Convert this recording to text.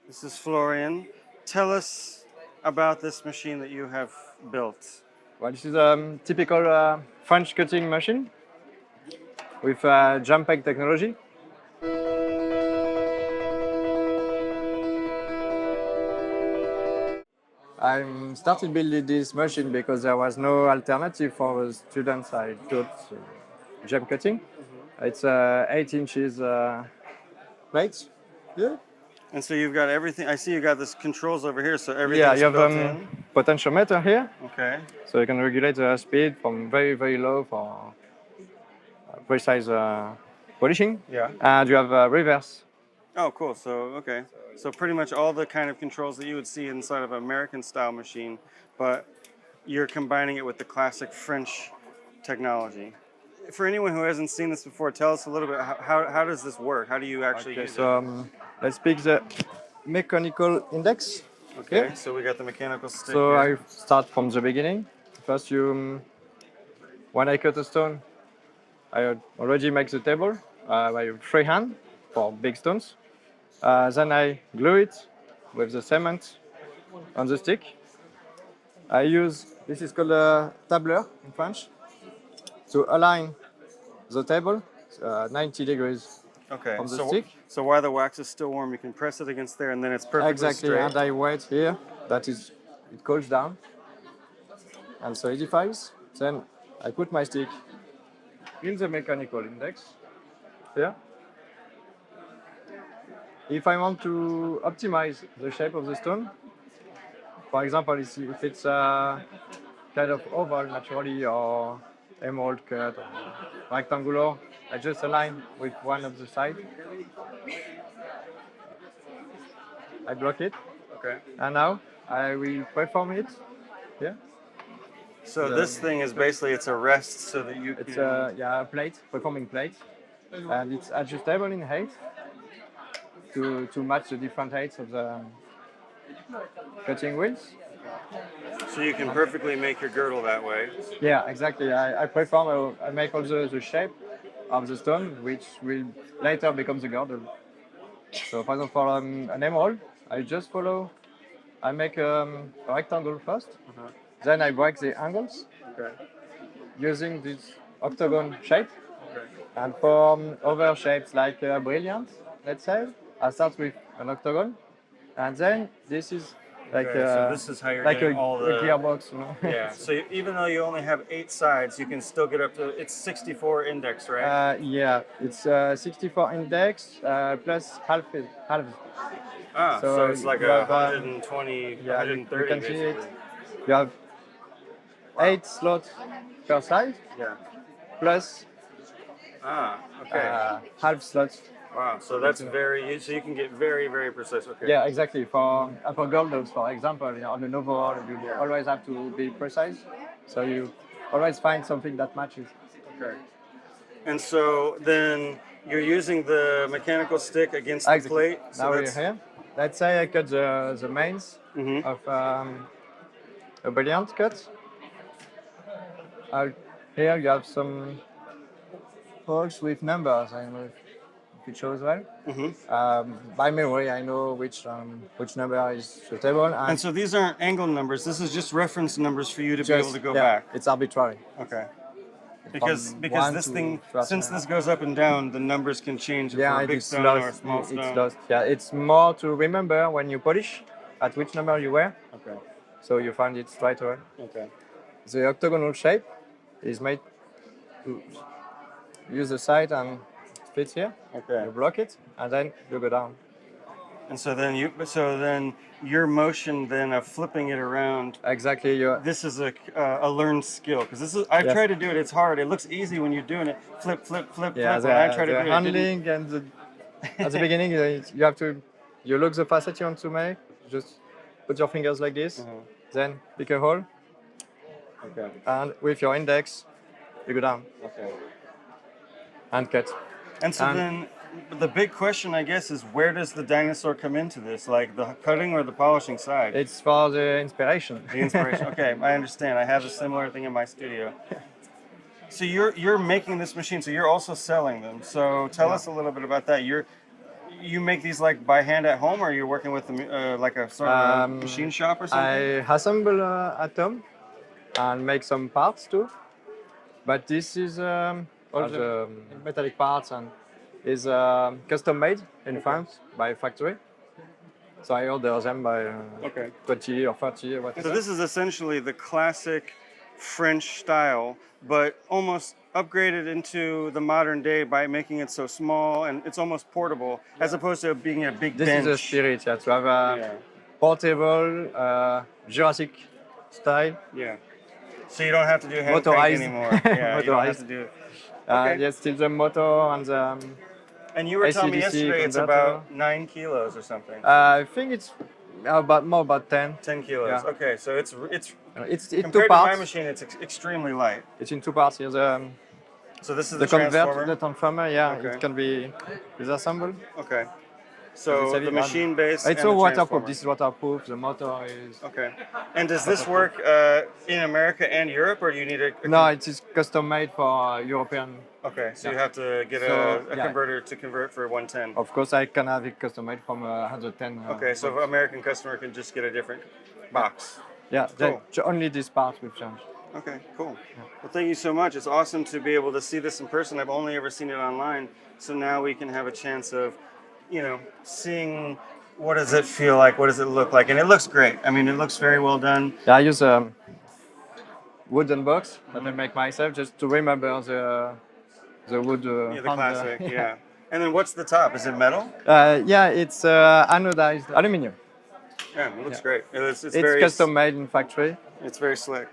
This is Florian. Tell us about this machine that you have built. Well, this is a typical French cutting machine with jump pack technology. I started building this machine because there was no alternative for the students I taught jump cutting. It's 8 inches plate. Yeah. And so you've got everything. I see you got this controls over here, so Yeah, everything's you have built in. potentiometer here, Okay. so you can regulate the speed from very, very low for precise polishing. Yeah. And you have reverse. Oh, cool. So, okay. So pretty much all the kind of controls that you would see inside of an American style machine, but you're combining it with the classic French technology. For anyone who hasn't seen this before, tell us a little bit, how does this work? How do you actually Okay, use so let's pick the mechanical index. it? Okay, Yeah. so we got the mechanical stick So I here. start from the beginning. First, when I cut a stone, I already make the table by freehand for big stones. Then I glue it with the cement on the stick. I use, this is called a tableur in French, to align the table 90 degrees Okay, from the so stick. so while the wax is still warm, you can press it against there, and then it's perfectly Exactly, straight. and I wait here, that is, it cools down and solidifies. Then I put my stick in the mechanical index here. If I want to optimize the shape of the stone, for example, if it's kind of oval naturally or emerald cut or rectangular, I just align with one of the side. I block it, Okay. and now I will perform it. Yeah, So this thing is basically it's a rest so that you it's can. a plate, performing plate, and it's adjustable in height to match the different heights of the cutting wheels. So you can perfectly make your girdle that way. Yeah, exactly. I perform, I make also the shape of the stone, which will later become the girdle. So, for example, for an emerald, I just follow, I make a rectangle first, then I break the angles Okay. using this octagon shape. Okay. And for other shapes like brilliant, let's say, I start with an octagon, and then this is like Okay, so this is how you're like getting all a the. gearbox, you know. Yeah. So even though you only have 8 sides, you can still get up to it's 64 index, right? Yeah, it's 64 index plus half. Ah, so So it's like you a have 120, yeah, you 130 can see it. basically. You have Wow. 8 slots per side Yeah. plus Ah, okay. half slots. Wow. So that's very. So you can get very, very precise. Okay. Yeah, exactly. For girdles, for example, on an overall, you always have to be precise. So you always find something that matches. Okay. And so then you're using the mechanical stick against the Exactly. plate. So Now we're that's. here. Let's say I cut the mains Mhm. of a brilliant cut. Here you have some holes with numbers. I don't know if it shows well. Mhm. By memory, I know which number is suitable, And so these aren't angle numbers. This is just reference numbers for you to be able to go yeah, back. it's arbitrary. Okay. Because From because 1 this to thing, 12. since this goes up and down, the numbers can change Yeah, for a it big is stone lost. or a small It's stone. lost. Yeah, it's more to remember when you polish at which number you were, Okay. so you find it straight away. Okay. The octagonal shape is made to use the side and fit here. Okay. You block it, and then you go down. And so then your motion then of flipping it around. Exactly. This is a learned skill because this is I've Yes. tried to do it. It's hard. It looks easy when you're doing it. Flip, flip, flip, Yeah, flip. When I try to the do it, it didn't. handling and at the beginning you have to look the facet you want to make. Just put your fingers like this, then pick a hole, Okay. and with your index you go down Okay. and cut. And so And- then the big question, I guess, is where does the dinosaur come into this? Like the cutting or the polishing side? It's for the inspiration. The inspiration. Okay, I understand. I have a similar thing in my studio. So you're making this machine. So you're also selling them. So tell us a little bit about that. you make these like by hand at home, or you're working with like a sort of a machine shop or something? I assemble at home and make some parts too. But this is all the metallic parts and is custom made in France by factory. So I order them by Okay. 20 or 30 or So whatever. this is essentially the classic French style, but almost upgraded into the modern day by making it so small and it's almost portable, as opposed to being a big This bench. is the spirit, yeah, to have a Yeah. portable Jurassic style. Yeah. So you don't have to do hand crank Motorized. anymore. Yeah, you don't have to Motorized. do. Okay. Yes, still the motor and the And you were telling me AC/DC yesterday it's converter. about 9 kilos or something. I think it's about 10. 10 kilos. Yeah. Okay, so it's It's in two compared to my parts. machine, it's extremely light. It's in two parts. Here's So this is the transformer. the transformer. Yeah, Okay. it can be disassembled. Okay. It's So heavy, the but machine base. It's and all the waterproof. transformer. This is waterproof. The motor is. Okay. And does this work in America and Europe, or do you need a No, it is custom made for European. Okay, so you Yeah. have to get So, a yeah. converter to convert for 110. Of course, I can have it custom made from 110. Okay, so an American customer can just get a different box. Yeah, Cool. only this part will change. Okay, cool. Well, thank you so much. It's awesome to be able to see this in person. I've only ever seen it online, so now we can have a chance of, seeing what does it feel like, what does it look like, and it looks great. I mean, it looks very well done. Yeah, I use a wooden box that I make myself just to remember the wood. Yeah, the classic. Yeah. And then what's the top? Is it metal? Yeah, it's anodized aluminum. Yeah, it looks great. It's It's very custom made in factory. It's very slick.